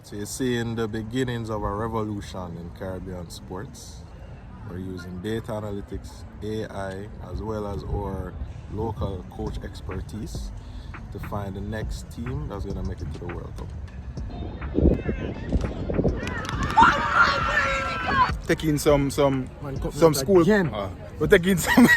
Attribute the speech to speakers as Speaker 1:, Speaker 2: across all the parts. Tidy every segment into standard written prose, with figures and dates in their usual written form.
Speaker 1: So you're seeing the beginnings of a revolution in Caribbean sports. We're using data analytics, AI, as well as our local coach expertise to find the next team that's going to make it to the World Cup.
Speaker 2: Taking some school. We're taking some.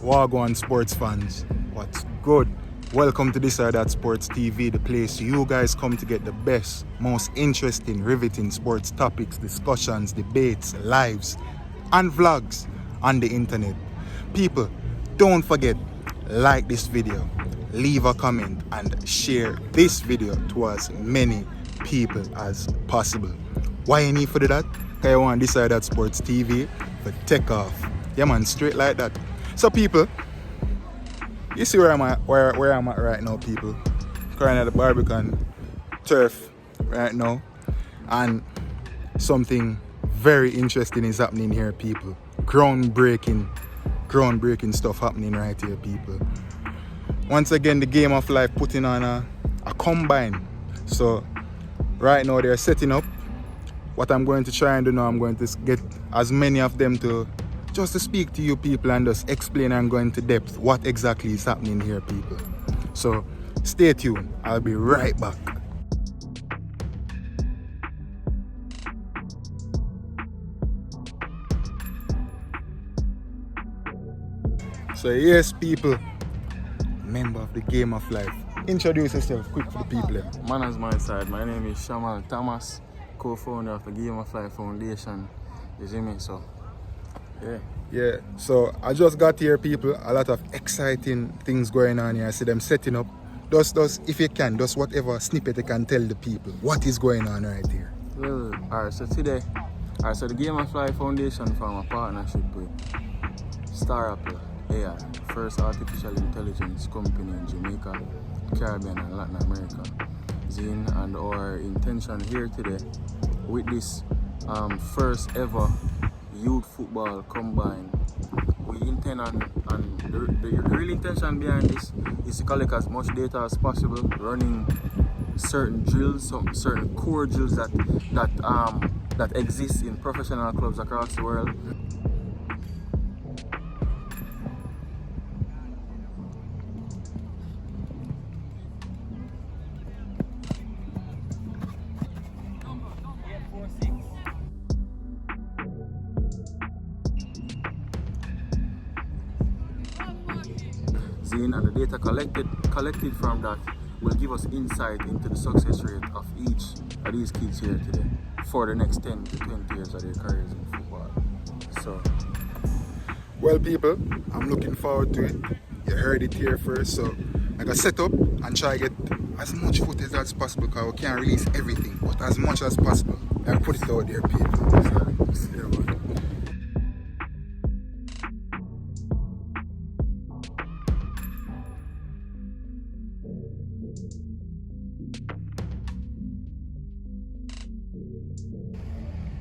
Speaker 2: Wagwan sports fans, what's good? Welcome to This or That Sports TV, the place you guys come to get the best, most interesting, riveting sports topics, discussions, debates, lives, and vlogs on the internet. People, don't forget, like this video, leave a comment, and share this video to as many people as possible. Why you need to do that? Because you want This or That Sports TV to take off. Yeah man, straight like that. So people, you see where I'm at right now, people. Currently at the Barbican turf right now, and something very interesting is happening here, people. Groundbreaking stuff happening right here, people. Once again, the Game of Life putting on a combine. So right now they're setting up. What I'm going to try and do now, I'm going to get as many of them to just to speak to you people and just explain and go into depth what exactly is happening here, people. So stay tuned, I'll be right back. So yes people, member of the Game of Life, introduce yourself quick for the people here.
Speaker 3: Man as my side, my name is Shamal Thomas, co-founder of the Game of Life Foundation. You see me? So
Speaker 2: Yeah, so I just got here, people. A lot of exciting things going on here. I see them setting up. Just if you can, just whatever snippet you can tell the people what is going on right here.
Speaker 3: well, alright, so today, so the Game of Life Foundation form a partnership with Starapple AI, first artificial intelligence company in Jamaica, Caribbean and Latin America. Zine, and our intention here today with this first ever youth football combine, we intend on the real intention behind this is to collect as much data as possible, running certain drills, some certain core drills that exist in professional clubs across the world. And the data collected from that will give us insight into the success rate of each of these kids here today for the next 10 to 20 years of their careers in football. So,
Speaker 2: well people, I'm looking forward to it. You heard it here first, so I gotta set up and try to get as much footage as possible, because we can't release everything, but as much as possible. I put it out there, people. So, yeah, man.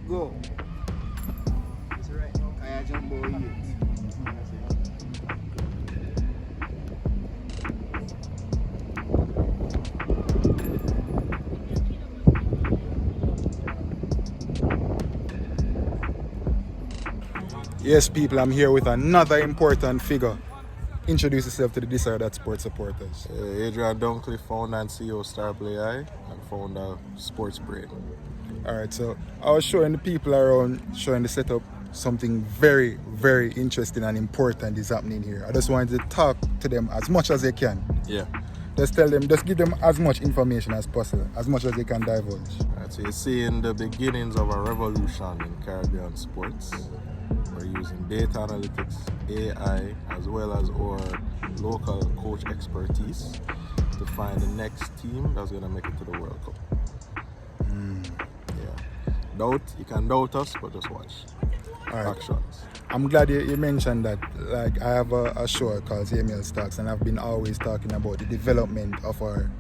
Speaker 3: go. It's right. Kaya jumbo
Speaker 2: Yes, people, I'm here with another important figure. Introduce yourself to the This or That Sports supporters.
Speaker 1: Adrian Dunkley, founder and CEO of Starplay AI and founder of Sports Brain.
Speaker 2: Alright, so I was showing the people around, showing the setup, something very, very interesting and important is happening here. I just wanted to talk to them as much as they can.
Speaker 1: Yeah.
Speaker 2: Just tell them, just give them as much information as possible, as much as they can divulge.
Speaker 1: Right, so you're seeing the beginnings of a revolution in Caribbean sports. We're using data analytics, AI, as well as our local coach expertise to find the next team that's going to make it to the World Cup. Yeah. You can doubt us, but just watch.
Speaker 2: All right.
Speaker 1: Actions.
Speaker 2: I'm glad you mentioned that. Like, I have a show called Jamaican Stocks, and I've been always talking about the development of our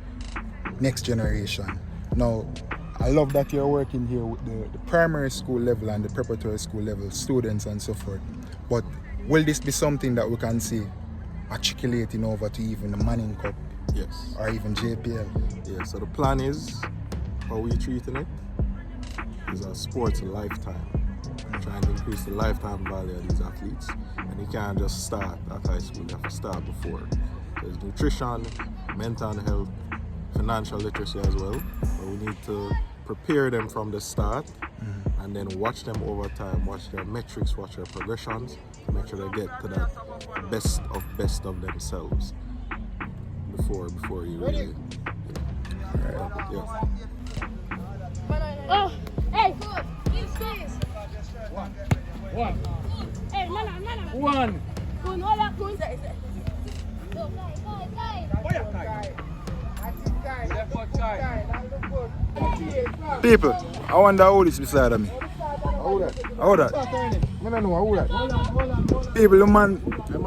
Speaker 2: next generation. Now, I love that you're working here with the primary school level and the preparatory school level students and so forth. But will this be something that we can see articulating over to even the Manning Cup?
Speaker 1: Yes.
Speaker 2: Or even JPL?
Speaker 1: Yeah, so the plan is, how we treating it, is a sports lifetime. Trying to increase the lifetime value of these athletes. And you can't just start at high school, you have to start before. There's nutrition, mental health, financial literacy as well. But we need to prepare them from the start and then watch them over time, watch their metrics, watch their progressions, to make sure they get to that best of themselves before you really, yeah.
Speaker 4: Oh, hey, space.
Speaker 5: One.
Speaker 4: Hey, man.
Speaker 5: One.
Speaker 4: Kun, hola, kun.
Speaker 2: People, I wonder who is beside of me.
Speaker 3: How that?
Speaker 2: How that?
Speaker 3: I don't know how that.
Speaker 2: People, the man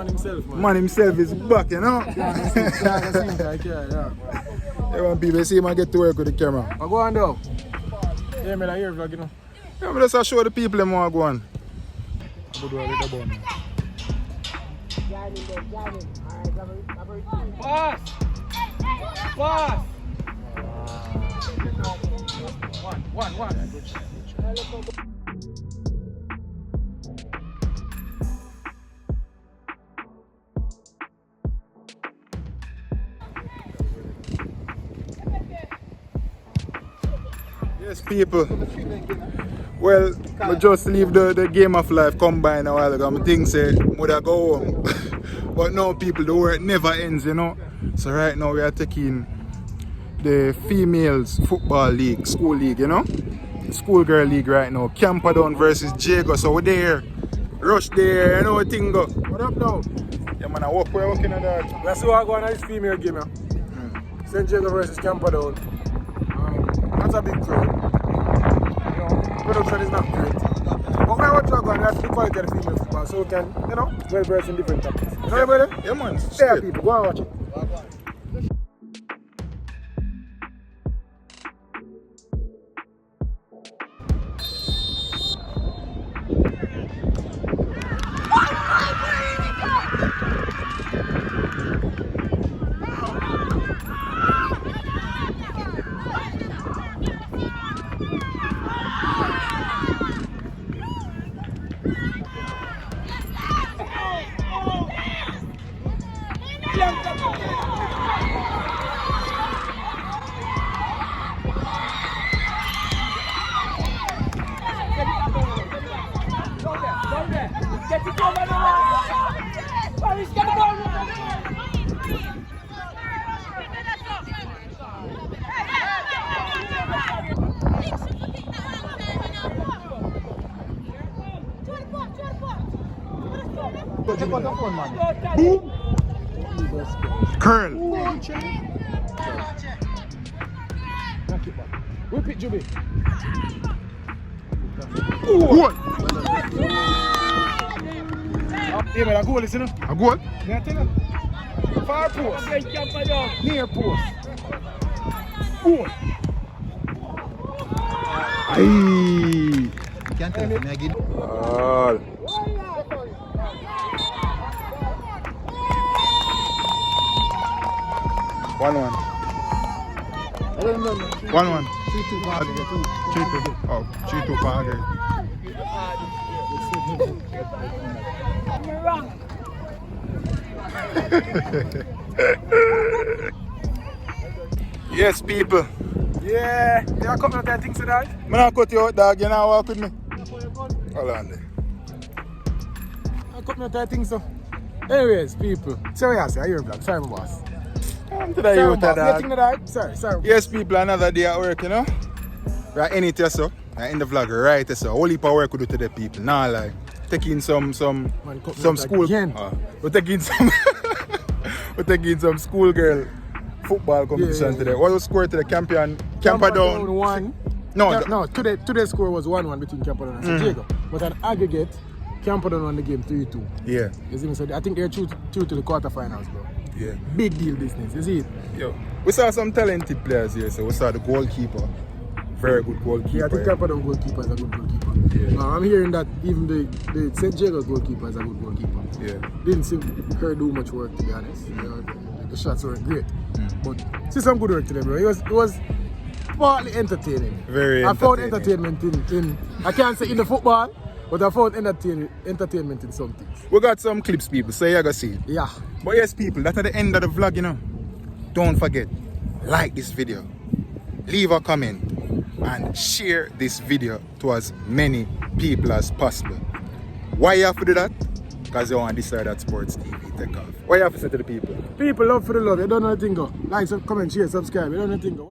Speaker 3: himself,
Speaker 2: himself is back, you know? Everyone people see him and get to work with the camera.
Speaker 3: I go on though. Yeah, man, I hear vlog, you know.
Speaker 2: Yeah, but just show the people them want to go on.
Speaker 5: Pass. Pass. One.
Speaker 2: Yes, people. Well, I just leave the game of life combined a while ago. I think say would I go home. But now people, the work never ends, you know. So right now we are taking the females football league, school league, you know. Schoolgirl league right now. Camperdown versus Jago. So we're there. Rush there, you know what thing go.
Speaker 3: What up now?
Speaker 2: Yeah man, we're working on that.
Speaker 3: Let's see what I go on this female game now. St. Jago versus Camperdown. That's a big crowd. You know, production is not great. But when I watch you go on, that's the quality of the female football. So we can, you know, well versed in different topics. You know, brother?
Speaker 2: Yeah man.
Speaker 3: There people, go and watch it.
Speaker 2: Curl.
Speaker 3: Whip it, Juby.
Speaker 2: Goal.
Speaker 3: Yeah, man, a goal is, you know.
Speaker 2: A goal?
Speaker 3: Yeah, I tell you. Far post. Near post. Goal.
Speaker 2: Aye.
Speaker 6: Can't tell me again.
Speaker 2: 1-1. 1-1.
Speaker 3: 3-2 for Agri.
Speaker 2: 3-2. Oh, 3-2 for Agri. Yes, people.
Speaker 3: Yeah, you are coming out there things today?
Speaker 2: I'm not cut you out, dog. You know walk with me. Hold on there.
Speaker 3: I coming out there things so. Anyways, people. Sorry, I say, I hear a vlog. Sorry, my boss.
Speaker 2: Today
Speaker 3: Sorry,
Speaker 2: you
Speaker 3: my boss.
Speaker 2: dog.
Speaker 3: You think that? Sorry.
Speaker 2: Yes, people, another day at work, you know. Right, anything so. In the vlog, right, so. Whole heap of work we do today, people. Nah, like taking some school. We're taking some. We're taking some schoolgirl football competition today. What was score today? Camperdown
Speaker 3: 1. No. Today's score was 1-1 between Camperdown and St. Jago. But an aggregate, Camperdown won the game 3-2.
Speaker 2: Yeah.
Speaker 3: You see me? So I think they're through to the quarterfinals, bro.
Speaker 2: Yeah.
Speaker 3: Big deal business. You see it?
Speaker 2: Yo. We saw some talented players here. So we saw the goalkeeper. Very good goalkeeper.
Speaker 6: Yeah, I think Camperdown goalkeeper is a good goalkeeper.
Speaker 2: Yeah.
Speaker 6: I'm hearing that even the St. Jago's goalkeeper is a good goalkeeper.
Speaker 2: Yeah.
Speaker 6: Didn't see her do much work, to be honest. You know, the shots weren't great. But see some good work today, bro. It was partly entertaining.
Speaker 2: Very
Speaker 6: I found
Speaker 2: entertaining.
Speaker 6: entertainment in I can't say in the football, but I found entertainment in some things.
Speaker 2: We got some clips, people, so you're gonna see it.
Speaker 6: Yeah.
Speaker 2: But yes, people, that's at the end of the vlog, you know. Don't forget, like this video, leave a comment, and share this video to as many people as possible. Why you have to do that? Because you want this or that Sports TV take off. What you have to say to the people?
Speaker 6: People love for the love. You don't know anything go. Like, comment, share, subscribe. You don't know anything go.